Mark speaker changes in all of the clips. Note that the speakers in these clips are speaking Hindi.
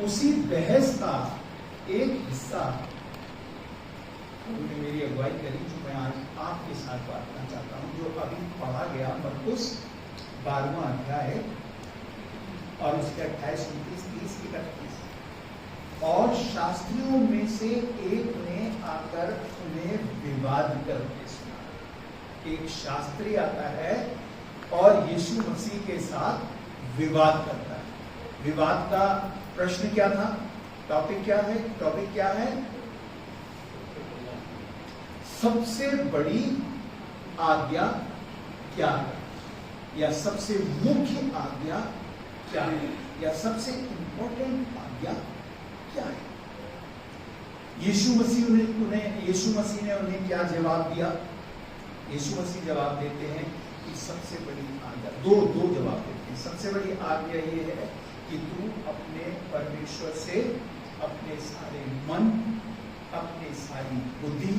Speaker 1: उसी बहस का एक हिस्सा उन्होंने मेरी अगुवाई करी, जो मैं आज आपके साथ बात करना चाहता हूँ, जो अभी पढ़ा गया मरकुस 12वां अध्याय और उसके 28, 29, 30, 31। और शास्त्रियों में से एक ने आकर उन्हें विवाद करके सुना। एक शास्त्री आता है और यीशु मसीह के साथ विवाद करता है। विवाद का प्रश्न क्या था? टॉपिक क्या है? सबसे बड़ी आज्ञा क्या है, या सबसे मुख्य आज्ञा क्या है, या सबसे इंपॉर्टेंट आज्ञा क्या है? यीशु मसीह ने उन्हें क्या जवाब दिया? यीशु मसीह जवाब देते हैं कि सबसे बड़ी आज्ञा, दो जवाब देते हैं। सबसे बड़ी आज्ञा ये है कि तू अपने परमेश्वर से अपने सारे मन, अपने सारी बुद्धि,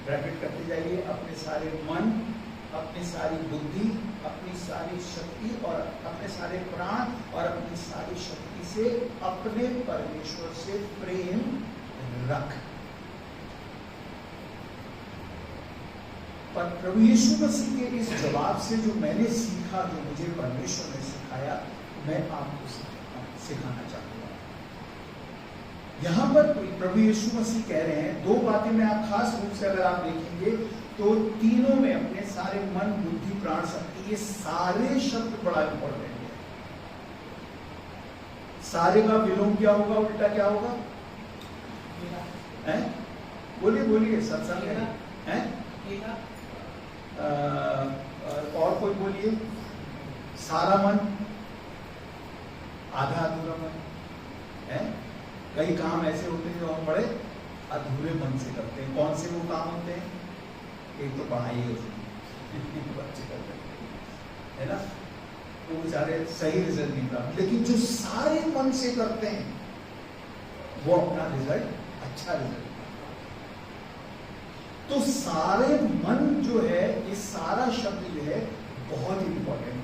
Speaker 1: ब्रैकेट करते जाइए, अपने सारे मन, अपनी सारी बुद्धि, अपनी सारी शक्ति और अपने सारे प्राण और अपनी सारी शक्ति से अपने परमेश्वर से प्रेम रख। पर प्रभु यीशु मसीह के इस जवाब से जो मैंने सीखा, जो मुझे परमेश्वर ने सिखाया, मैं आपको सिखाना चाहूंगा। यहां पर प्रभु यीशु मसीह कह रहे हैं दो बातें। मैं आप खास रूप से अगर आप देखेंगे तो तीनों में अपने सारे मन, बुद्धि, प्राण, शक्ति, ये सारे शब्द बड़ा इंपॉर्टेंट है। सारे का विलोम क्या होगा, उल्टा क्या होगा? बोलिए सत्संग है। और कोई बोलिए। सारा मन, आधा अधूरा मन है। कई काम ऐसे होते हैं जो हम बड़े अधूरे मन से करते हैं। कौन से वो काम होते हैं? एक तो पढ़ाई होती है, बच्चे करते हैं ना, तो बेचारे सही रिजल्ट नहीं प्राप्त, लेकिन जो सारे मन से करते हैं वो अपना रिजल्ट, अच्छा रिजल्ट। तो सारे मन जो है, ये सारा शब्द जो है बहुत इंपॉर्टेंट।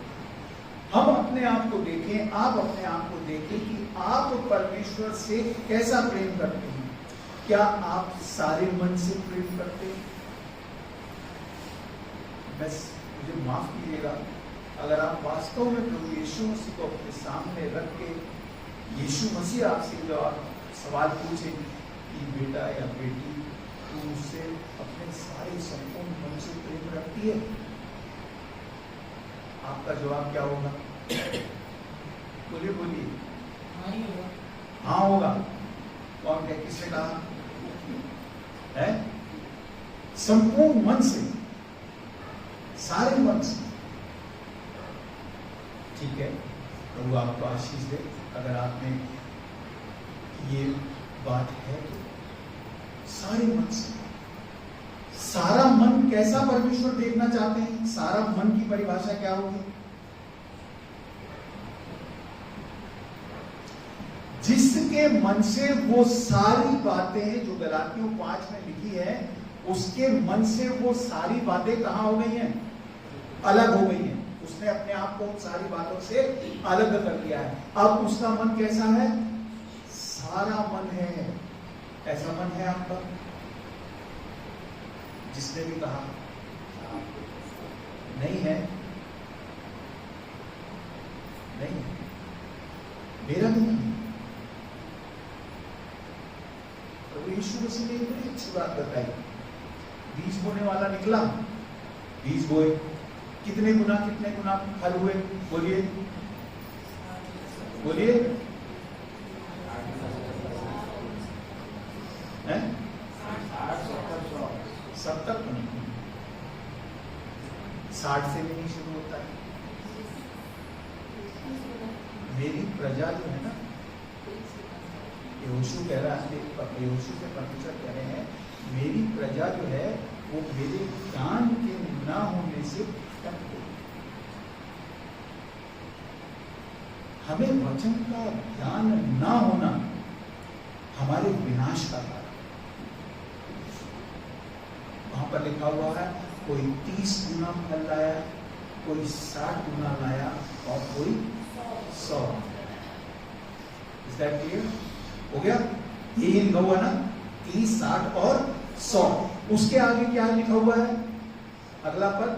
Speaker 1: हम अपने आप को देखें, आप अपने आप को देखें कि आप परमेश्वर से कैसा प्रेम करते हैं। क्या आप सारे मन से प्रेम करते हैं? बस मुझे माफ कीजिएगा, अगर आप वास्तव में प्रभु यीशु मसीह को अपने सामने रख के यीशु मसीह आपसे जो आप सवाल पूछे कि बेटा या बेटी तू मुझसे अपने सारे संपूर्ण मन से प्रेम रखती है, आपका जवाब क्या होगा? बोलिए। हाँ होगा। कौन क्या, किसने कहा है? संपूर्ण मन से, सारे मन से। ठीक है, प्रभु आपको आशीष दे। अगर आप में ये बात है तो सारे मन से। सारा मन कैसा परमेश्वर देखना चाहते हैं? सारा मन की परिभाषा क्या होगी? जिसके मन से वो सारी बातें जो गलातियों 5 में लिखी है, उसके मन से वो सारी बातें कहां हो गई हैं? अलग हो गई हैं। उसने अपने आप को उन सारी बातों से अलग कर लिया है। अब उसका मन कैसा है? सारा मन है। ऐसा मन है आपका? जिसने भी कहा नहीं है, नहीं है, मेरा भी नहीं। प्रभु यीशु मसीह ने बड़ी अच्छी बात बताई। बीज बोने वाला निकला, बीज बोए, कितने गुना फल हुए? बोलिए 70 तो नहीं, 60 से भी नहीं शुरू होता है। मेरी प्रजा जो है ना, यहोशू कह रहा है, यहोशू से परमेश्वर कह रहे हैं, मेरी प्रजा जो है वो मेरे ज्ञान के न होने से भटक गई। हमें वचन का ज्ञान न होना हमारे विनाश का कारण। वहां पर लिखा हुआ है, कोई 30 गुना फल लाया, कोई 60 गुना लाया और कोई 100। That clear? हो गया? यही लिखा हुआ ना, 30, 60 और 100। उसके आगे क्या लिखा हुआ है? अगला पद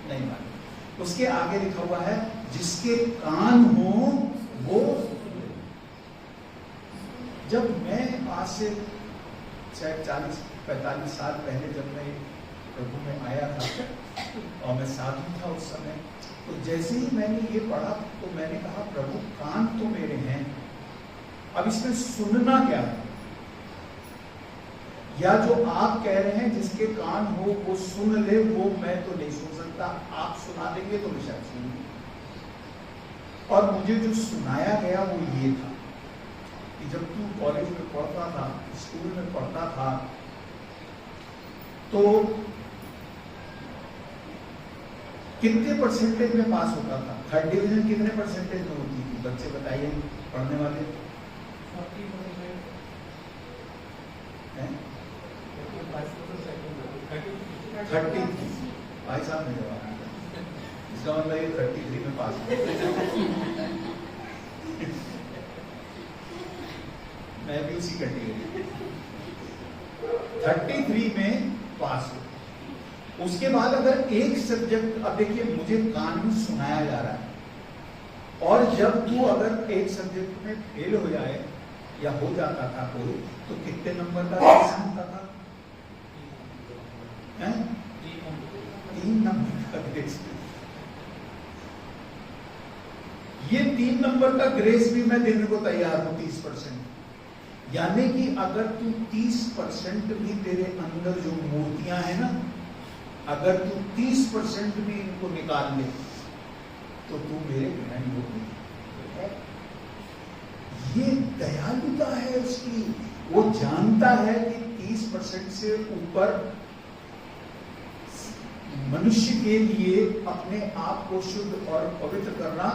Speaker 1: नहीं मालूम। उसके आगे लिखा हुआ है जिसके कान हो वो। जब मैं आज से शायद 40-45 साल पहले जब मैं प्रभु में आया था और मैं साधु था उस समय, तो जैसे ही मैंने ये पढ़ा तो मैंने कहा प्रभु कान तो मेरे हैं, अब इसमें सुनना क्या है? या जो आप कह रहे हैं जिसके कान हो वो सुन ले, वो मैं तो नहीं सुन सकता, आप सुना देंगे तो मैं शायद सुनूंगी। और मुझे जो सुनाया गया वो ये था कि जब तू कॉलेज में पढ़ता था, स्कूल में पढ़ता था, तो कितने परसेंटेज में पास होता था? थर्ड डिवीजन कितने परसेंटेज में होती थी? बच्चे बताइए, पढ़ने वाले। 33। भाई साहब ने जवाब दिया, इसका मतलब ये 33 में पास मैं भी उसी कैटेगरी 33 में पास हो। उसके बाद अगर एक सब्जेक्ट, अब देखिए मुझे कानून सुनाया जा रहा है, और जब तू अगर एक सब्जेक्ट में फेल हो जाए या हो जाता था कोई, तो कितने नंबर का ग्रेस मिलता था? 3 नंबर का ग्रेस। ये 3 नंबर का ग्रेस भी मैं देने को तैयार हूं, 30%। यानी कि अगर तू 30% भी तेरे अंदर जो मूर्तियां हैं ना, अगर तू 30% भी इनको निकाल ले तो तू मेरे ग्रहण योग्य है। ये दयालुता है उसकी। वो जानता है कि 30% से ऊपर मनुष्य के लिए अपने आप को शुद्ध और पवित्र करना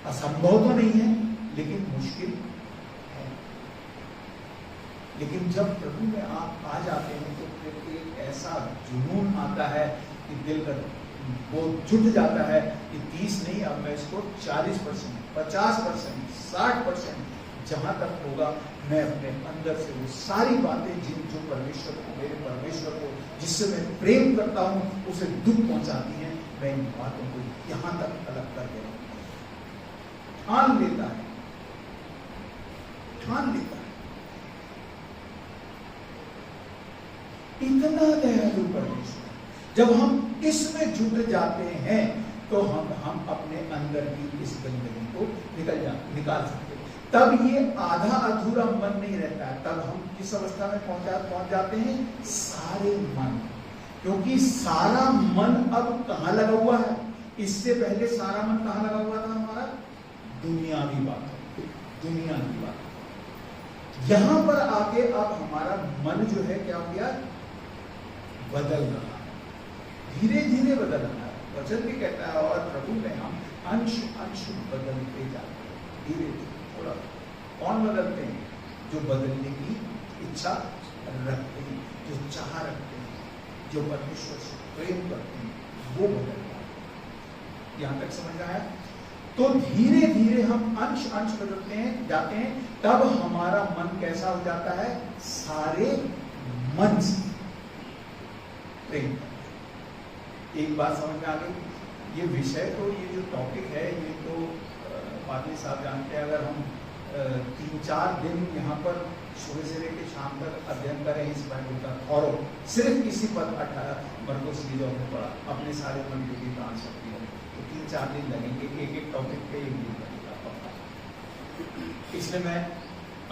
Speaker 1: असंभव तो नहीं है, लेकिन मुश्किल है। लेकिन जब प्रभु में आप आ जाते हैं तो फिर एक ऐसा जुनून आता है कि दिल का वो जुट जाता है कि 30 नहीं, अब मैं इसको 40%, 50%, 60%, जहां तक होगा मैं अपने अंदर से वो सारी बातें जो परमेश्वर को, मेरे परमेश्वर को जिससे मैं प्रेम करता हूं, उसे दुख पहुंचाती हैं, मैं इन बातों को यहां तक अलग कर दे रहा हूं। ठान लेता है, ठान लेता है। इतना दयालु परमेश्वर। जब हम इसमें जुट जाते हैं तो हम अपने अंदर की इस गंदगी को निकाल सकते हैं। तब ये आधा अधूरा मन नहीं रहता है। तब हम किस अवस्था में पहुंच जाते हैं? सारे मन। क्योंकि सारा मन अब कहां लगा हुआ है? इससे पहले सारा मन कहां लगा हुआ था हमारा? दुनियावी बात, दुनियावी बात। यहां पर आके अब हमारा मन जो है क्या हो गया? बदल रहा है, धीरे धीरे बदल रहा है। वचन भी कहता है और प्रभु में हम अंश अंश बदलते जाते हैं, धीरे धीरे थोड़ा। कौन बदलते हैं? जो बदलने की इच्छा रखते हैं, जो चाह रखते हैं, जो परमेश्वर से प्रेम करते हैं, वो बदलता है। यहां तक समझ रहा है? तो धीरे धीरे हम अंश अंश बदलते हैं, जाते हैं। तब हमारा मन कैसा हो जाता है? सारे मन से प्रेम। एक बात समझ में आ गई? ये विषय तो, ये जो टॉपिक है, ये तो पादरी साहब जानते हैं। अगर हम 3-4 दिन यहाँ पर सुबह से लेकर शाम तक अध्ययन करें इस बाइबल का, और सिर्फ इसी पद 18 मरकुस की जो हमने पढ़ा, अपने सारे मन के लिए प्राण शक्ति है, तो 3-4 दिन लगेंगे। एक टॉपिक पे 1 दिन लगेगा पक्का। इसलिए मैं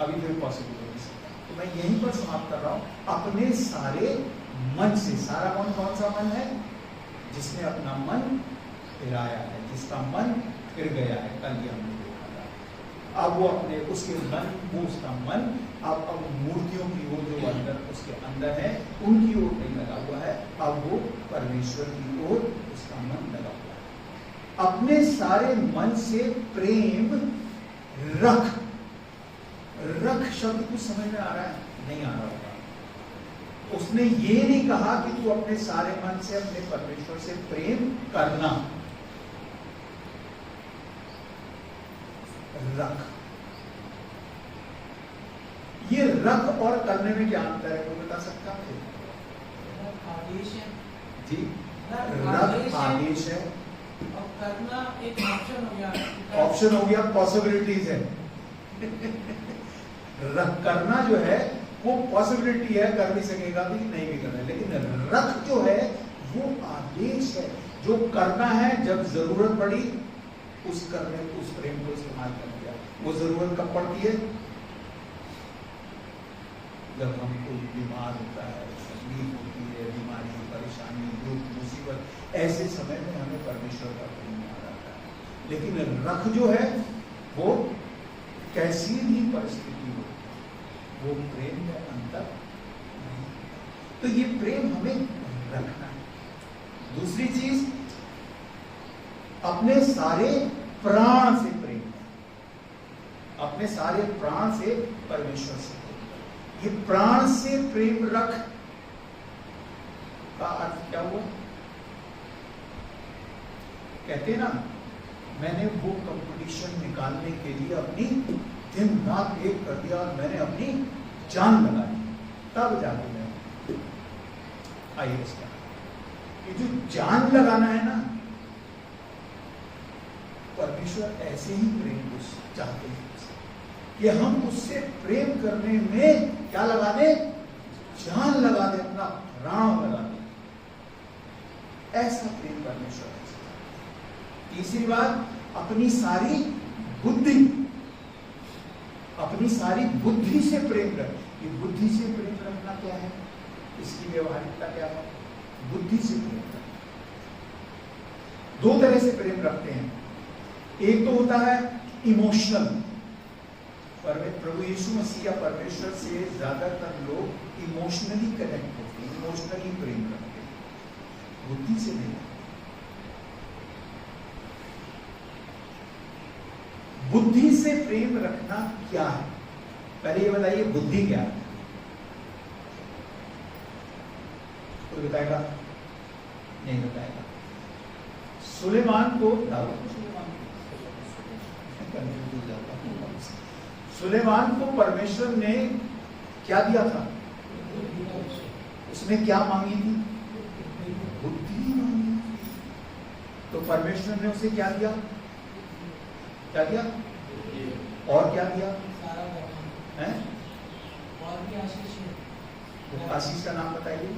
Speaker 1: अभी तो पॉसिबल हो नहीं सकता, तो मैं यहीं पर समाप्त कर रहा हूँ। अपने सारे मन से। सारा मन कौन सा मन है? जिसने अपना मन फिराया है, जिसका मन फिर गया है। कल ये हमने देखा था। अब वो अपने उसके मन, वो उसका मन अब मूर्तियों की ओर जो अंदर उसके अंदर है, उनकी ओर नहीं लगा हुआ है। अब वो परमेश्वर की ओर उसका मन लगा हुआ है। अपने सारे मन से प्रेम रख। रख शब्द कुछ समझ में आ रहा है? नहीं आ रहा होगा। उसने ये नहीं कहा कि तू अपने सारे मन से अपने परमेश्वर से प्रेम करना। रख। ये रख और करने में क्या अंतर है, कोई बता सकता है?
Speaker 2: आदेश है
Speaker 1: जी,
Speaker 2: रख
Speaker 1: आदेश है
Speaker 2: और करना एक ऑप्शन हो गया,
Speaker 1: ऑप्शन हो गया, पॉसिबिलिटीज है। रख करना जो है वो पॉसिबिलिटी है, कर भी सकेगा भी नहीं भी करना, लेकिन रख जो है वो आदेश है, जो करना है जब जरूरत पड़ी उस प्रेम को इस्तेमाल कर दिया। वो जरूरत कब पड़ती है? जब हम कोई बीमार होता है, तकलीफ होती है, बीमारी, परेशानी, दुख, मुसीबत, ऐसे समय में हमें परमेश्वर का प्रेम याद आता है। लेकिन रख जो है वो कैसी भी परिस्थिति हो, वो प्रेम में अंतर नहीं। तो ये प्रेम हमें रखना है। दूसरी चीज, अपने सारे प्राण से प्रेम, अपने सारे प्राण से परमेश्वर से। ये प्राण से प्रेम रख का अर्थ क्या हुआ? कहते हैं ना, मैंने वो कंपटीशन निकालने के लिए अपनी दिन रात एक कर दिया और मैंने अपनी जान लगा दी, तब जाके मैं IAS का। ये जो जान लगाना है ना, परमेश्वर ऐसे ही प्रेम को चाहते हैं कि हम उससे प्रेम करने में क्या लगा दे? जान लगा दे, अपना प्राण लगा दे। ऐसा प्रेम परमेश्वर है। तीसरी बात, अपनी सारी बुद्धि, अपनी सारी बुद्धि से प्रेम कर। ये बुद्धि से प्रेम रखना क्या है, इसकी व्यवहारिकता क्या है? बुद्धि से प्रेम रखना। दो तरह से प्रेम रखते हैं। एक तो होता है इमोशनल, प्रभु यीशु मसीह या परमेश्वर से ज्यादातर लोग इमोशनली कनेक्ट होते हैं, इमोशनली प्रेम करते हैं, बुद्धि से नहीं। बुद्धि से प्रेम रखना क्या है? पहले ये बताइए, बुद्धि क्या है? कोई बताएगा? नहीं बताएगा। सुलेमान को सुलेमान को परमेश्वर ने क्या दिया था? उसने क्या मांगी थी? बुद्धि मांगी। तो परमेश्वर ने उसे क्या दिया? क्या दिया? और क्या दिया? हैं?
Speaker 2: और भी आशीष है।
Speaker 1: आशीष का नाम बताइए।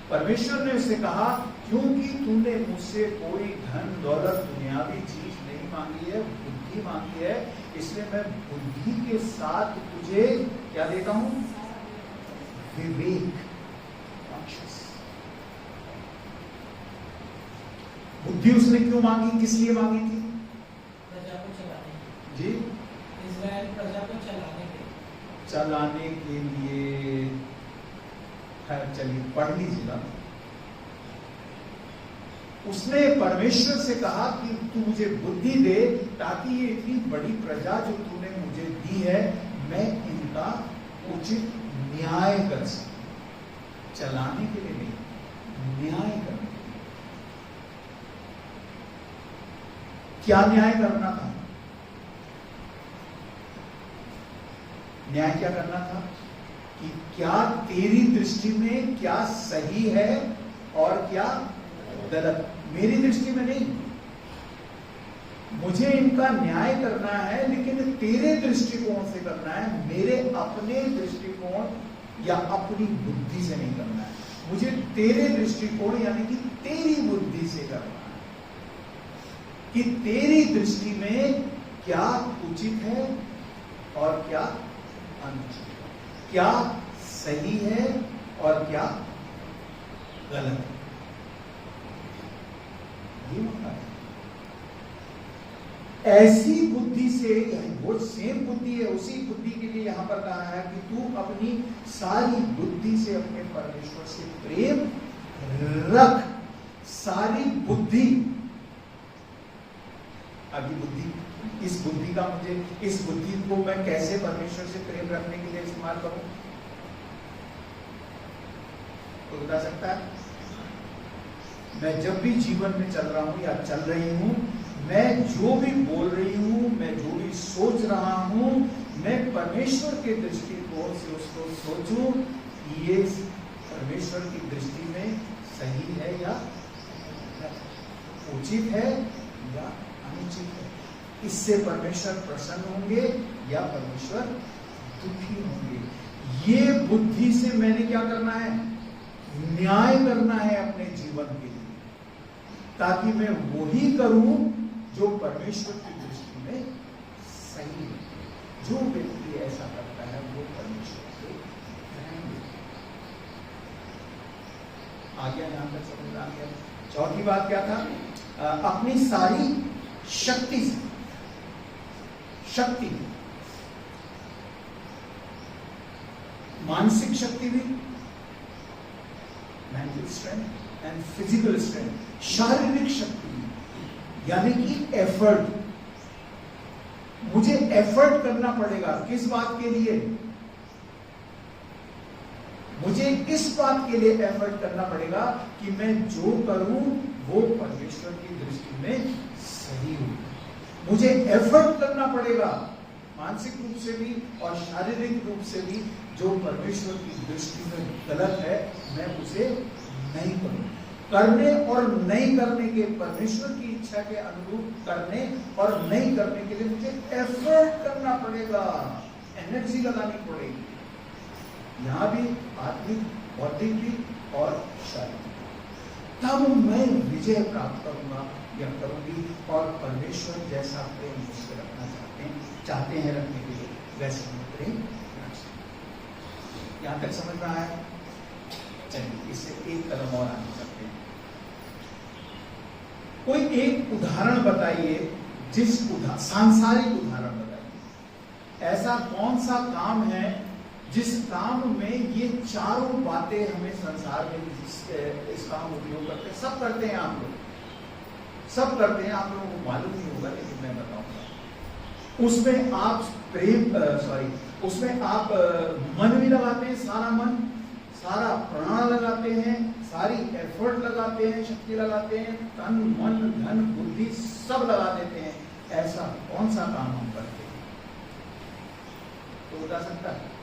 Speaker 1: परमेश्वर ने उससे कहा, क्योंकि तूने मुझसे कोई धन दौलत दुनियावी चीज नहीं मांगी है, बुद्धि मांगी है, इसलिए मैं बुद्धि के साथ तुझे क्या देता हूं? विवेक। बुद्धि उसने क्यों मांगी, किस लिए मांगी थी?
Speaker 2: प्रजा को चलाने
Speaker 1: जी,
Speaker 2: इजराइल प्रजा को
Speaker 1: चलाने के लिए। चलिए पढ़ लीजिएगा। उसने परमेश्वर से कहा कि तू मुझे बुद्धि दे, ताकि ये इतनी बड़ी प्रजा जो तूने मुझे दी है, मैं इनका उचित न्याय कर सकूं। चलाने के लिए नहीं, न्याय करने के लिए। क्या न्याय करना था? न्याय क्या करना था? कि क्या तेरी दृष्टि में क्या सही है और क्या गलत। मेरी दृष्टि में नहीं, मुझे इनका न्याय करना है, लेकिन तेरे दृष्टिकोण से करना है, मेरे अपने दृष्टिकोण या अपनी बुद्धि से नहीं करना है। मुझे तेरे दृष्टिकोण यानी कि तेरी बुद्धि से करना है, कि तेरी दृष्टि में क्या उचित है और क्या अनुचित, क्या सही है और क्या गलत है। ये मांगा है। ऐसी बुद्धि से, वो सेम बुद्धि है, उसी बुद्धि के लिए यहां पर कहा है कि तू अपनी सारी बुद्धि से अपने परमेश्वर से प्रेम रख। सारी बुद्धि, अभी बुद्धि, इस बुद्धि का मुझे, इस बुद्धि को मैं कैसे परमेश्वर से प्रेम रखने के लिए इस्तेमाल करूं? तो बता सकता है? मैं जब भी जीवन में चल रहा हूं या चल रही हूं, मैं जो भी बोल रही हूं, मैं जो भी सोच रहा हूं, मैं परमेश्वर के दृष्टिकोण से उसको सोचूं, ये परमेश्वर की दृष्टि में सही है या उचित है या अनुचित है। इससे परमेश्वर प्रसन्न होंगे या परमेश्वर दुखी होंगे। ये बुद्धि से मैंने क्या करना है, न्याय करना है अपने जीवन के लिए, ताकि मैं वही करूं जो परमेश्वर की दृष्टि में सही है। जो व्यक्ति ऐसा करता है वो परमेश्वर से करेंगे। आ गया यहां तक समझ आ गया। चौथी बात क्या था, अपनी सारी शक्ति से, शक्ति मानसिक शक्ति भी, mental strength and physical strength, शारीरिक शक्ति, यानी कि एफर्ट। मुझे एफर्ट करना पड़ेगा किस बात के लिए, मुझे इस बात के लिए एफर्ट करना पड़ेगा कि मैं जो करूं वो परमेश्वर की दृष्टि में सही हो। मुझे एफर्ट करना पड़ेगा मानसिक रूप से भी और शारीरिक रूप से भी, जो परमेश्वर की दृष्टि में गलत है मैं उसे नहीं करूं। करने और नहीं करने के, परमेश्वर की इच्छा के अनुरूप करने और नहीं करने के लिए मुझे एफर्ट करना पड़ेगा, एनर्जी लगानी पड़ेगी। यहां भी आत्मिक, बौद्धिक भी और शारीरिक। तब मैं विजय प्राप्त करूंगा या करूंगी, और परमेश्वर जैसा प्रेम मुझसे रखना चाहते हैं रखने के लिए, वैसे हम प्रेम रख सकते। यहां तक समझ में आया? चलिए इससे एक कदम और आगे चलते हैं। कोई एक उदाहरण बताइए, सांसारिक उदाहरण बताइए। ऐसा कौन सा काम है जिस काम में ये चारों बातें हमें संसार में इसका हम उपयोग करते हैं? सब करते हैं, आप लोग सब करते हैं, आप लोगों को मालूम नहीं होगा लेकिन मैं बताऊंगा। उसमें आप उसमें आप मन भी लगाते हैं, सारा मन, सारा प्राण लगाते हैं, सारी एफर्ट लगाते हैं, शक्ति लगाते हैं, तन मन धन बुद्धि सब लगा देते हैं। ऐसा कौन सा काम हम करते हैं? तो बता सकता है?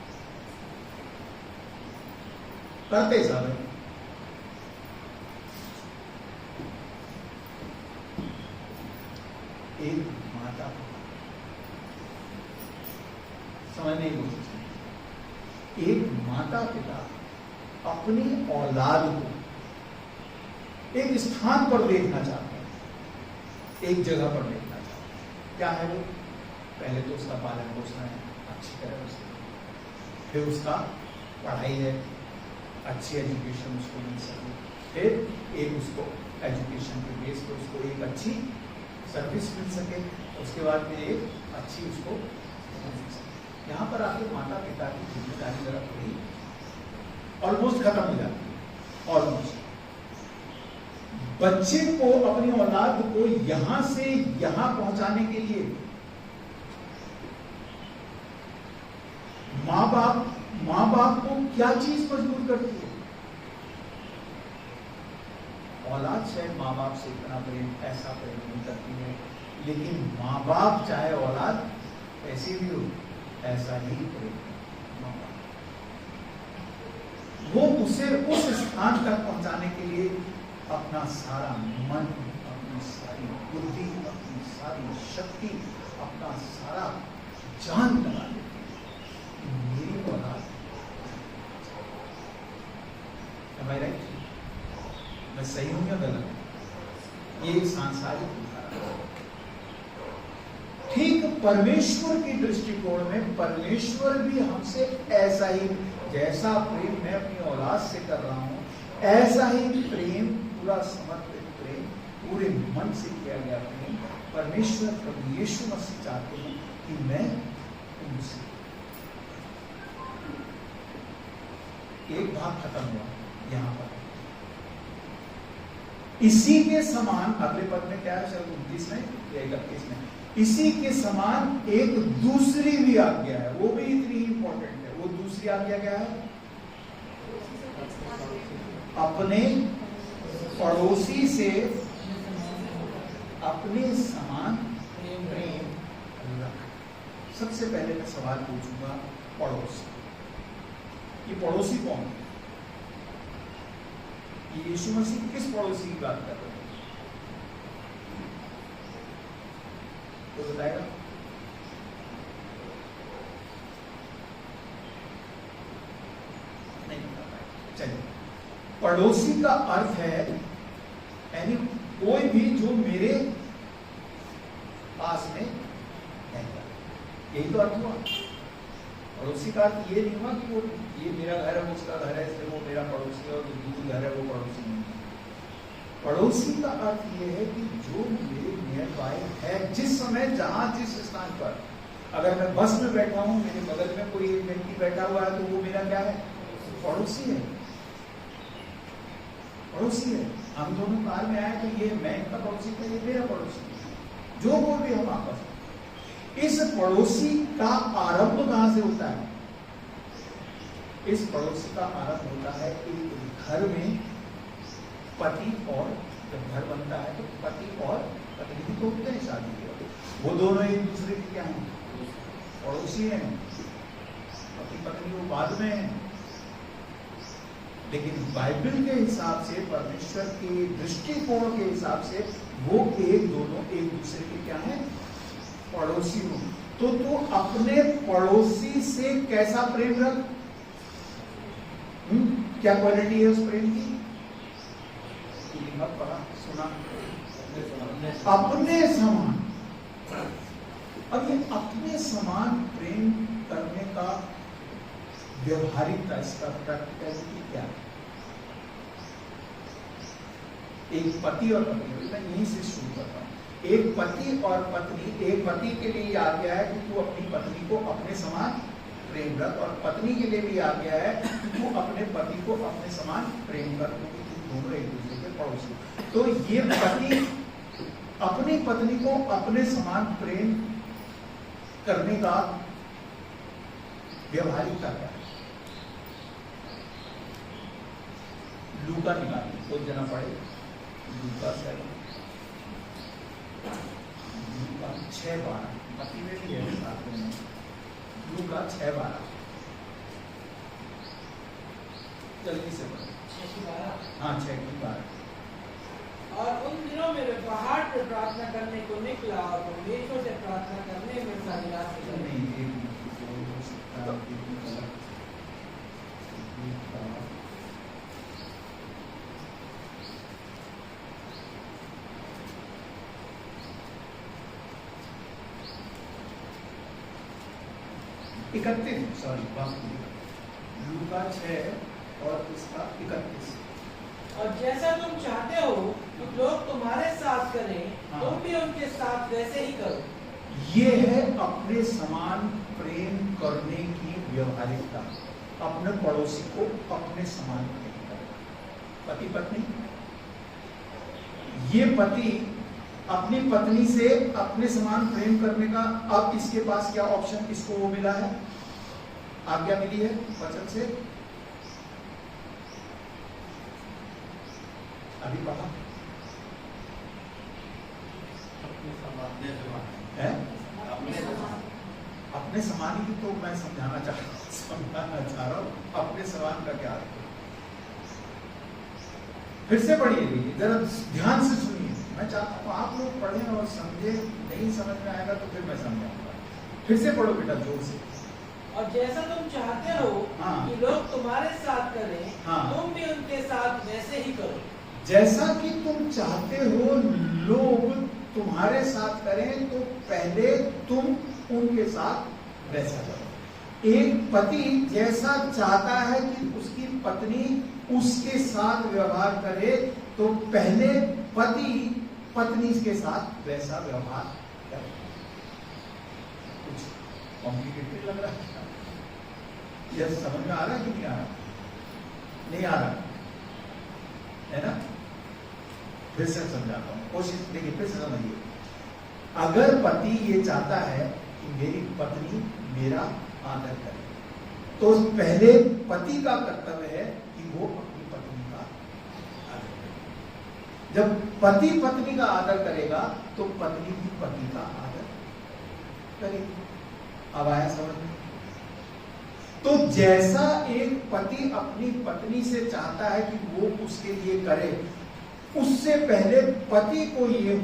Speaker 1: करते सब है। एक माता, समझने की कोशिश करें। एक माता पिता अपनी औलाद को एक स्थान पर देखना चाहते हैं, एक जगह पर देखना चाहते हैं। क्या है वो? पहले तो उसका पालन पोषण है अच्छी तरह से, फिर उसका पढ़ाई है, अच्छी एजुकेशन उसको मिल सके, फिर एक उसको एजुकेशन के बेस पर उसको एक अच्छी सर्विस मिल सके, उसके बाद में एक अच्छी उसको मिल सके। यहाँ पर आके माता पिता की जिम्मेदारी जरा थोड़ी ऑलमोस्ट खत्म हो जाती है। ऑलमोस्ट बच्चे को, अपनी औलाद को यहां से यहां पहुंचाने के लिए माँ बाप को क्या चीज मजबूर करती है? औलाद शायद माँ बाप से इतना प्रेम, ऐसा प्रेम नहीं करती है, लेकिन माँ बाप चाहे औलाद ऐसी भी हो, ऐसा ही प्रेम माँ बाप। वो उसे उस स्थान तक पहुंचाने के लिए अपना सारा मन, अपनी सारी बुद्धि, अपनी सारी शक्ति, अपना सारा जान लगा देती है। मेरी औलाद, राइट? मैं सही हूं या गलत? ये एक सांसारिक उदाहरण है। ठीक परमेश्वर की दृष्टिकोण में परमेश्वर भी हमसे ऐसा ही, जैसा प्रेम मैं अपनी औलाद से कर रहा हूं, ऐसा ही प्रेम, पूरा समर्पित प्रेम, पूरे मन से किया गया प्रेम परमेश्वर प्रभु यीशु मसीह चाहते हैं कि मैं उनसे। एक भाग खत्म हुआ यहां पर। इसी के समान अगले पद में क्या है, चलो 29 में या 31 में, इसी के समान एक दूसरी भी आज्ञा है, वो भी इतनी ही इंपॉर्टेंट है। वो दूसरी आज्ञा क्या है? अपने पड़ोसी से अपने समान
Speaker 2: प्रेम
Speaker 1: प्रेम रख। सबसे पहले मैं सवाल पूछूंगा पड़ोसी। ये पड़ोसी कौन है? ये यीशु मसीह किस पड़ोसी की बात कर रहे हैं? तो बताएगा? नहीं बता पाएगा। चलिए, पड़ोसी का अर्थ है यानी कोई भी जो मेरे पास में रहता, यही तो अर्थ हुआ। पड़ोसी का अर्थ ये नहीं हुआ कि वो ये मेरा घर है वो उसका घर है इसलिए वो मेरा पड़ोसी है और जो दूर घर है वो पड़ोसी नहीं है। पड़ोसी का अर्थ ये है कि जो मेरे नियर बाय है, जिस समय जहां जिस स्थान पर, अगर मैं बस में बैठा हूं, मेरे बगल में कोई एक व्यक्ति बैठा हुआ है तो वो मेरा क्या है? पड़ोसी है। पड़ोसी है। हम दोनों कार में आए तो ये मैं इनका पड़ोसी था, ये मेरा पड़ोसी है। जो वो भी हम आपस में, इस पड़ोसी का आरंभ कहां से होता है? इस पड़ोसी का आरंभ होता है एक घर में पति और, जब घर बनता है तो पति और पत्नी भी तो होते हैं शादी के, वो दोनों एक दूसरे के क्या हैं? पड़ोसी हैं। पति पत्नी वो बाद में हैं, लेकिन बाइबल के हिसाब से, परमेश्वर के दृष्टिकोण के हिसाब से वो दोनों एक दूसरे के क्या हैं? पड़ोसी हो। तो तू अपने पड़ोसी से कैसा प्रेम रख? क्या क्वालिटी है उस प्रेम की? पढ़ा सुना, अपने समान। अब ये अपने समान प्रेम करने का व्यवहारिकता, इसका प्रैक्टिकलिटी क्या है? एक पति और पत्नी, मैं यहीं से शुरू करता हूं। एक पति और पत्नी, एक पति के लिए आज्ञा है कि तू अपनी पत्नी को अपने समान प्रेम रख, और पत्नी के लिए भी आज्ञा है कि तू अपने पति को अपने समान प्रेम कर, क्योंकि तू दोनों एक दूसरे के पड़ोसी। तो ये पति अपनी पत्नी को अपने समान प्रेम करने का व्यवहारिकता क्या है? लूका निकालिए, कोई जना पड़े। लूका 6:12, पति में भी है साथ में। लूका 6:12, जल्दी से पढ़ो।
Speaker 2: 6:12।
Speaker 1: हाँ, 6:12।
Speaker 2: और उन दिनों में वे पहाड़ पर प्रार्थना करने को निकला और परमेश्वर से प्रार्थना करने में सारी रात गुजर गई।
Speaker 1: नहीं, हो सकता है। लूका 6 और इसका 31।
Speaker 2: और जैसा तुम चाहते हो कि लोग तुम्हारे साथ करें, तुम भी उनके साथ वैसे ही करो।
Speaker 1: ये है अपने समान प्रेम करने की व्यवहारिकता। अपने पड़ोसी को अपने समान प्रेम करें। पति पत्नी, ये पति अपनी पत्नी से अपने समान प्रेम करने का, अब इसके पास क्या ऑप्शन, इसको वो मिला है, आज्ञा मिली है वचन से। अभी कहा अपने समान ही तो मैं समझाना चाह रहा हूं। अपने समान का क्या अर्थ? फिर से पढ़िए, जरा ध्यान से सुनिए। मैं चाहता हूँ आप लोग पढ़ें और समझे। नहीं समझ में आएगा तो फिर मैं समझाऊंगा। फिर से पढ़ो बेटा, जोर से।
Speaker 2: और जैसा तुम चाहते हो कि लोग तुम्हारे साथ करें, तुम भी उनके साथ वैसे ही करो।
Speaker 1: जैसा कि तुम चाहते हो लोग तुम्हारे साथ करें, तो पहले तुम उनके साथ वैसा करो। एक पति जैसा चाहता है कि उसकी पत्नी उसके साथ व्यवहार करे, तो पहले पति पत्नी के साथ वैसा व्यवहार करे। कुछ कॉम्प्लिकेटेड लग रहा है? यह समझ में आ रहा है कि नहीं आ रहा? नहीं आ रहा है ना? फिर से समझाता हूँ, कोशिश देखिए, फिर से समझिए। अगर पति ये चाहता है कि मेरी पत्नी मेरा आदर करे, तो पहले पति का कर्तव्य है कि वो अपनी पत्नी का आदर करे। जब पति पत्नी का आदर करेगा तो पत्नी भी पति का आदर करेगी। अब आया समझ में? तो जैसा एक पति अपनी पत्नी से चाहता है कि वो उसके लिए करे, उससे पहले पति को ये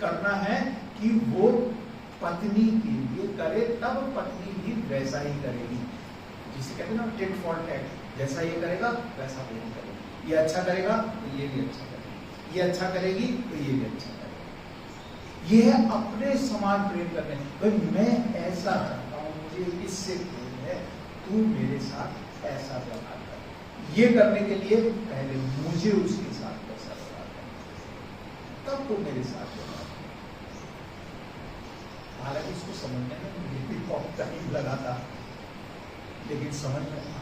Speaker 1: करना है कि वो पत्नी के लिए करे, तब पत्नी भी वैसा ही करेगी। जिसे कहते हैं ना टिट फॉर टैट, जैसा ये करेगा वैसा वो करेगी। ये अच्छा करेगा तो ये भी अच्छा करेगी, ये अच्छा करेगी तो ये भी अच्छा करेगी। ये है अपने समान प्रेम करने। भाई मैं ऐसा करता हूँ, मुझे इससे प्रेम है, तू मेरे साथ ऐसा व्यवहार कर। ये करने के लिए पहले मुझे उसके साथ वैसा व्यवहार करना, तब तो मेरे साथ व्यवहार। हालांकि इसको समझने में मुझे भी बहुत टाइम लगा था, लेकिन समझ में आया।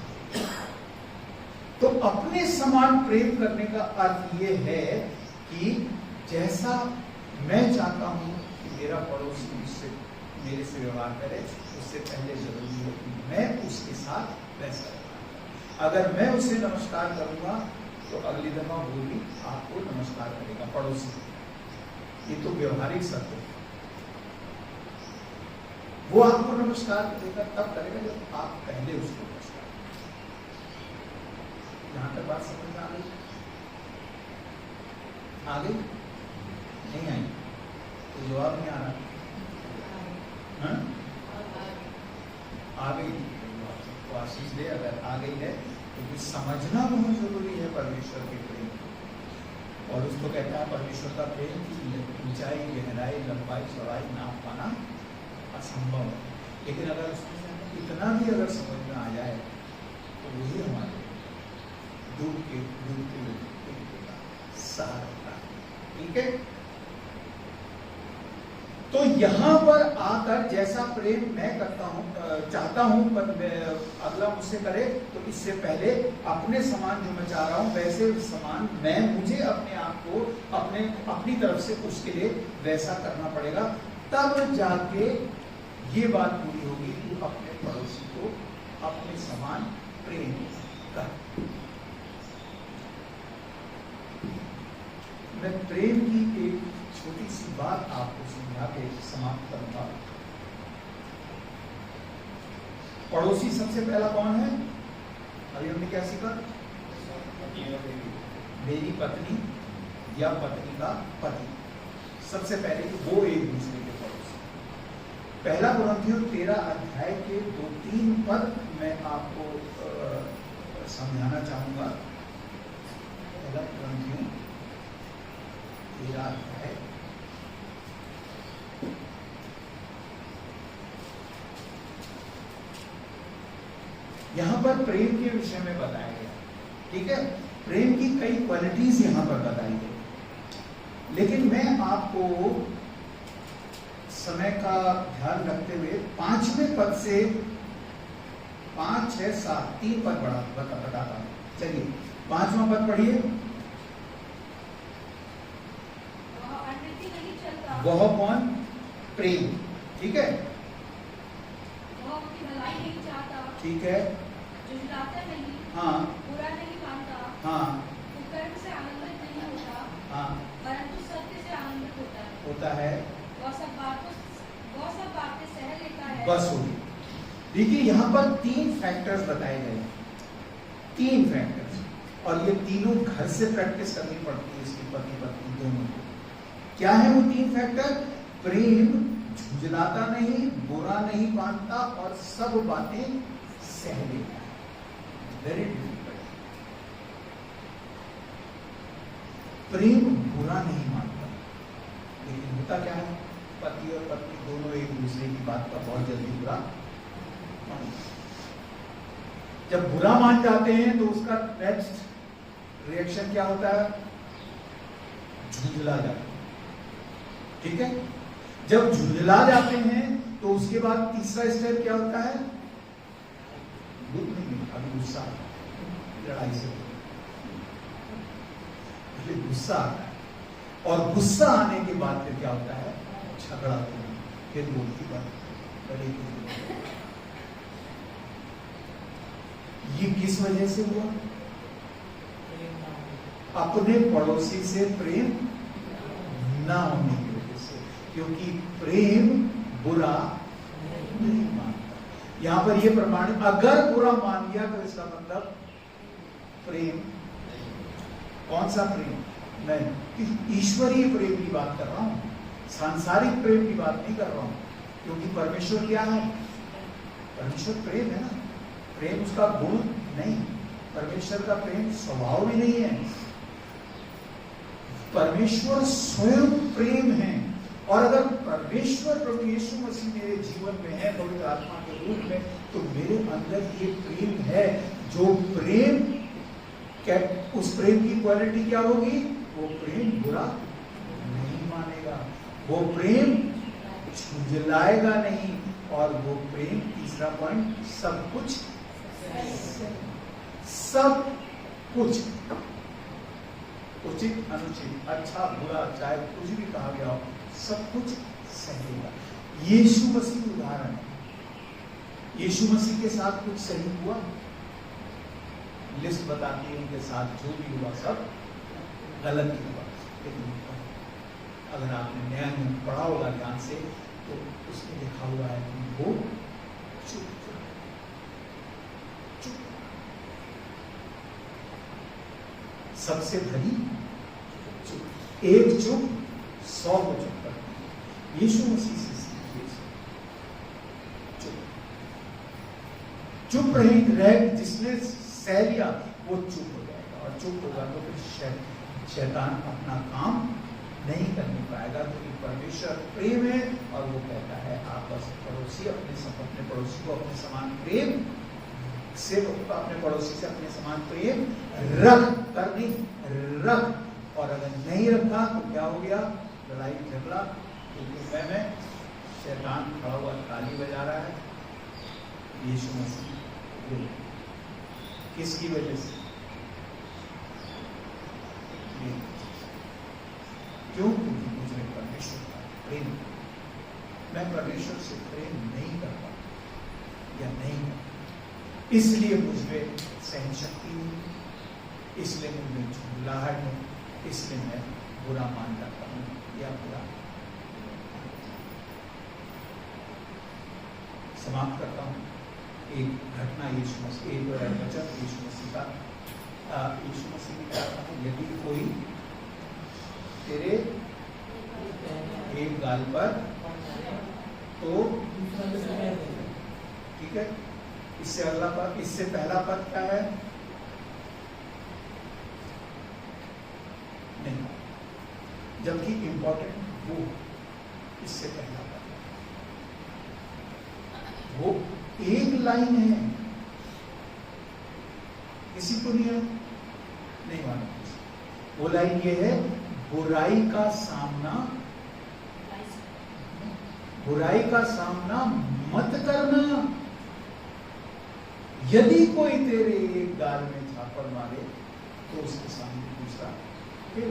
Speaker 1: तो अपने समान प्रेम करने का अर्थ ये है कि जैसा मैं चाहता हूं कि मेरा पड़ोसी मुझसे मेरे से व्यवहार करे, उससे पहले जरूरी है कि मैं उसके साथ वैसा व्यवहार करूं। अगर मैं उसे नमस्कार करूंगा तो अगली दफा वो भी आपको नमस्कार करेगा, पड़ोसी। ये तो व्यवहारिक सत्य है। वो आपको नमस्कार करेगा तब करेगा जब आप पहले उसको नमस्कार करें। यहां तक बात समझ में आ गई? आ गई? नहीं आई तो जवाब नहीं आ रहा। हाँ? आ गई तो आशीष दे, अगर आ गई है क्योंकि तो समझना बहुत जरूरी है परमेश्वर के प्रेम। और उसको कहता है परमेश्वर का प्रेम की ऊंचाई, गहराई, लंबाई, चौड़ाई नाप पाना असंभव है। लेकिन अगर उसमें इतना भी अगर समझ में आ जाए तो वही हमारे डूबते सार होता है। ठीक है? तो यहां पर आकर जैसा प्रेम मैं करता हूं, चाहता हूं पर अगला मुझसे करे, तो इससे पहले अपने समान जो मैं चाह रहा हूं वैसे समान मुझे अपने आप को अपनी तरफ से उसके लिए वैसा करना पड़ेगा। तब जाके ये बात पूरी होगी कि अपने पड़ोसी को अपने समान प्रेम कर। मैं प्रेम की एक छोटी सी बात आपको समझा के समाप्त करूंगा। पड़ोसी सबसे पहला कौन है? अभी हमने क्या सीखा? मेरी पत्नी या पत्नी का पति। सबसे पहले वो एक दूसरे के पड़ोसी। पहला कुरिन्थियों 13 अध्याय के 2-3 पद मैं आपको समझाना चाहूंगा। पहला कुरिन्थियों 13 अध्याय यहां पर प्रेम के विषय में बताया गया। ठीक है? प्रेम की कई क्वालिटीज यहां पर बताई गई, लेकिन मैं आपको समय का ध्यान रखते हुए 5वें पद से 5, 6, 7 3 पद बताता हूं। चलिए 5वां पद पढ़िए। वह कौन? प्रेम। ठीक है? ठीक है?
Speaker 3: झुठलाता नहीं,
Speaker 1: हाँ
Speaker 3: बुरा नहीं मानता,
Speaker 1: हाँ
Speaker 3: कुकर्म से आनंदित नहीं होता,
Speaker 1: हाँ
Speaker 3: परंतु सत्य से आनंदित होता है। वह सब बातें सह लेता है।
Speaker 1: बस होगी। देखिए यहाँ पर 3 फैक्टर्स बताए गए, 3 फैक्टर्स, और ये तीनों घर से प्रैक्टिस करनी पड़ती है इसकी पति पत्नी दोनों को। क्या है वो 3 फैक्टर? प्रेम झुंझलाता नहीं, बुरा नहीं मानता और सब बातें सह लेता है। Very difficult. प्रेम बुरा नहीं मानता, लेकिन होता क्या है? पति और पत्नी दोनों एक दूसरे की बात का बहुत जल्दी बुरा मानते। जब बुरा मान जाते हैं तो उसका नेक्स्ट रिएक्शन क्या होता है? झुंझला जाता है। ठीक है? जब झुंझला जाते हैं तो उसके बाद तीसरा स्टेप क्या होता है? अभी गुस्सा, लड़ाई से गुस्सा आता है, और गुस्सा आने के बाद फिर क्या होता है? झगड़ा होता है। फिर बोलती बात ये किस वजह से हुआ? अपने पड़ोसी से प्रेम ना होने की वजह से, क्योंकि प्रेम बुरा नहीं मानता। यहां पर यह प्रमाणित, अगर बुरा मान गया तो इसका मतलब प्रेम, कौन सा प्रेम? मैं ईश्वरीय प्रेम की बात कर रहा हूं, सांसारिक प्रेम की बात नहीं कर रहा हूं, क्योंकि परमेश्वर क्या है? परमेश्वर प्रेम है ना। प्रेम उसका गुण नहीं, परमेश्वर का प्रेम स्वभाव भी नहीं है। परमेश्वर स्वयं प्रेम है, और अगर परमेश्वर प्रभु यीशु मसीह मेरे जीवन में है पवित्र आत्मा के रूप में, तो मेरे अंदर ये प्रेम है। जो प्रेम, उस प्रेम की क्वालिटी क्या होगी? वो प्रेम बुरा नहीं मानेगा, वो प्रेम झुंझलाएगा नहीं, और वो प्रेम, तीसरा पॉइंट, सब कुछ, सब कुछ, उचित अनुचित, अच्छा बुरा, चाहे कुछ भी कहा गया हो, सब कुछ सहेगा। यीशु मसीह उदाहरण है। यीशु मसीह के साथ कुछ सही हुआ? लिस्ट बताती है उनके साथ जो भी हुआ सब गलत ही हुआ। लेकिन अगर आपने नया नियम पढ़ा होगा ध्यान से, तो उसमें लिखा हुआ है कि वो चुप चुप, सबसे भली चुप, एक चुप 100 को चुप करती है। यीशु मसीह से सीखिए, चुप रहे, जिसने सह लिया वो चुप हो जाएगा, और चुप होगा तो फिर शैतान अपना काम नहीं करने पाएगा, क्योंकि परमेश्वर प्रेम है, और वो कहता है आपस पड़ोसी अपने पड़ोसी को अपने समान प्रेम से, अपने पड़ोसी से अपने समान प्रेम रख कर नहीं रख। और अगर नहीं रखा तो क्या हो गया? लड़ाई झगड़ा, क्योंकि मैं शैतान खड़ा हुआ ताली बजा रहा है। यीशु मसीह किसकी वजह से? क्यों? क्योंकि मुझे परमेश्वर का प्रेम, मैं परमेश्वर से प्रेम नहीं कर पाता या नहीं करता, इसलिए मुझमें सहन शक्ति नहीं, इसलिए मुझमें झुंझलाहट है, इसलिए मैं बुरा मान जाता हूँ या बुरा। समाप्त करता हूँ एक घटना यीशु मसीह, एक वचन यीशु मसीह का। यीशु मसीह ने कहा था, यदि कोई तेरे एक गाल पर तो, ठीक है, इससे अगला पद, इससे पहला पद क्या है? नहीं, जबकि इंपॉर्टेंट वो इससे पहला पद, वो एक लाइन है, किसी को नहीं मालूम। वो लाइन ये है, बुराई का सामना मत करना। यदि कोई तेरे एक गाल में झापड़ मारे तो उसके सामने दूसरा। फिर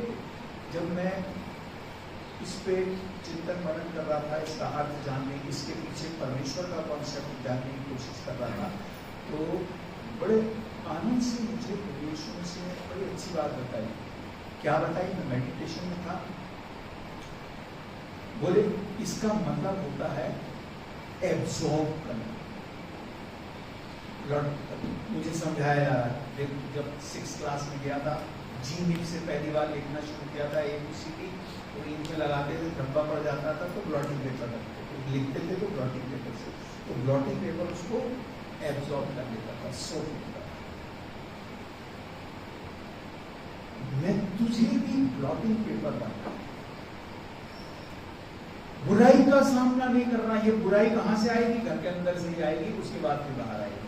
Speaker 1: जब मैं इस पे चिंतन मनन कर रहा था, इसका अर्थ जानने, इसके पीछे परमेश्वर का कॉन्सेप्ट जानने की कोशिश कर रहा था, तो बड़े आनंद से मुझे परमेश्वर से बड़ी अच्छी बात बताई। क्या बताई? मैं मेडिटेशन में था, बोले इसका मतलब होता है एब्जॉर्ब करना। मुझे समझाया जा रहा है, जब 6th क्लास में गया था, जी से पहली बार लिखना शुरू किया था, ABCD और इंक में लगाते थे, धब्बा पड़ जाता था तो ब्लॉटिंग पेपर रखते थे, लिखते थे तो ब्लॉटिंग पेपर से, तो ब्लॉटिंग पेपर उसको एब्जॉर्ब कर लेता था, सोख लेता था। मैं तुझे भी ब्लॉटिंग पेपर रखा, बुराई का सामना नहीं करना। ये बुराई कहां से आएगी? घर के अंदर से ही आएगी, उसके बाद फिर बाहर आएगी।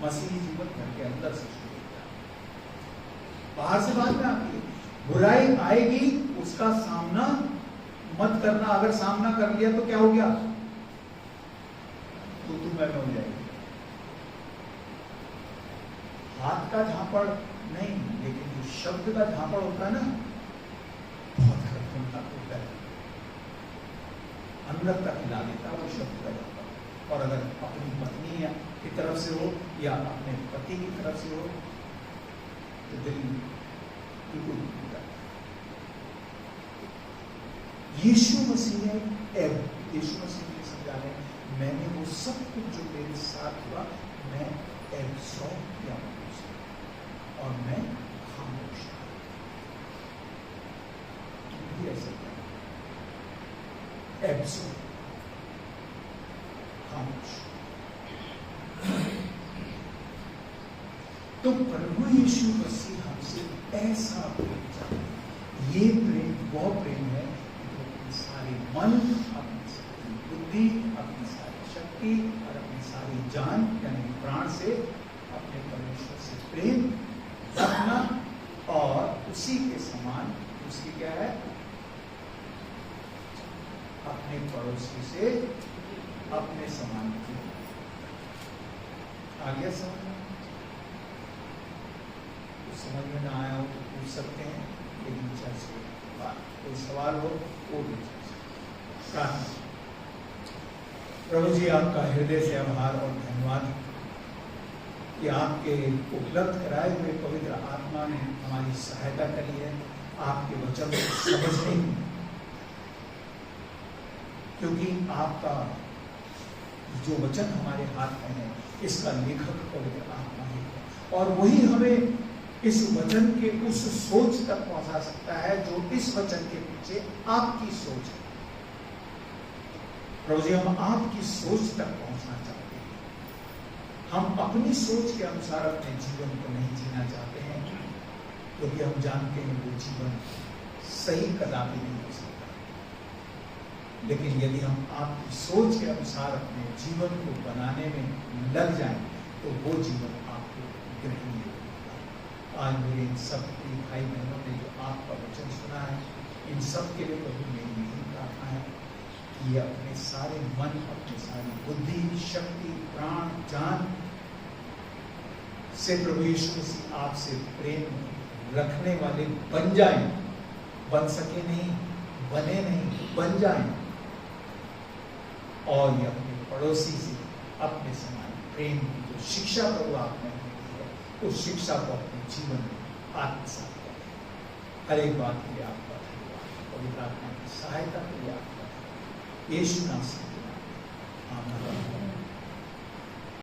Speaker 1: मसीही जीवन घर के अंदर से शुरू होता है, बाहर से बाद में आती है। बुराई आएगी, उसका सामना मत करना। अगर सामना कर लिया तो क्या हो गया? तो तुम मैं हो जाएगी। हाथ का झापड़ नहीं, लेकिन जो शब्द का झापड़ होता है ना, बहुत खतरनाक होता है, अंदर तक हिला देता है वो शब्द का झापड़। और अगर अपनी पत्नी की तरफ से हो या अपने पति की तरफ से हो तो दिल बिल्कुल यीशु मसीह ने यीशु मसीह ने समझा रहे हैं, मैंने वो सब कुछ जो मेरे साथ हुआ मैं एब्सॉर्ब किया और मैं खामोश था। तुम भी ऐसा करो, एब्सॉर्ब, खामोश। तो प्रभु यीशु मसीह हमसे ऐसा प्रेम चाहते हैं। ये प्रेम वो प्रेम है जो अपने सारे मन, अपनी सारी बुद्धि, अपनी सारी शक्ति और अपनी सारी जान यानी प्राण से अपने परमेश्वर से प्रेम रखना और उसी के समान उसकी क्या है, अपने पड़ोसी से अपने समान की। आ गया समझ में? समझ में ना आया हो तो पूछ सकते हैं, लेकिन चर्च के बाद कोई सवाल हो वो भी प्रार्थना। प्रभु जी, आपका हृदय से आभार और धन्यवाद कि आपके उपलब्ध कराए हुए पवित्र आत्मा ने हमारी सहायता करी है आपके वचन को समझने की, क्योंकि आपका जो वचन हमारे हाथ में है इसका लेखक पवित्र आत्मा है और वही हमें इस वचन के उस सोच तक पहुंचा सकता है जो इस वचन के पीछे आपकी सोच है। प्रभु जी, हम आपकी सोच तक पहुंचना चाहते हैं। हम अपनी सोच के अनुसार अपने जीवन को नहीं जीना चाहते हैं, क्योंकि हम जानते हैं वो जीवन सही कदापि नहीं हो सकता। लेकिन यदि हम आपकी सोच के अनुसार अपने जीवन को बनाने में लग जाएं, तो वो जीवन आपको ग्रहणीय होगा। आज मेरे इन सब भाई बहनों ने जो आपका वचन सुना है, इन सब के लिए प्रभु मेरी यही प्रार्थना है कि ये अपने सारे मन, अपनी सारी बुद्धि, शक्ति, प्राण, जान से प्रभु यीशु मसीह आपसे प्रेम रखने वाले बन जाएं। बन सके नहीं, बने नहीं, बन जाएं और ये अपने पड़ोसी से अपने समान प्रेम की जो शिक्षा प्रभु आपने दी है उस शिक्षा को अपने जीवन में आत्मसात करें। हर एक बात के लिए आपका धन्यवाद। पवित्र आत्मा की सहायता के लिए आपका यीशु नाम से आमीन।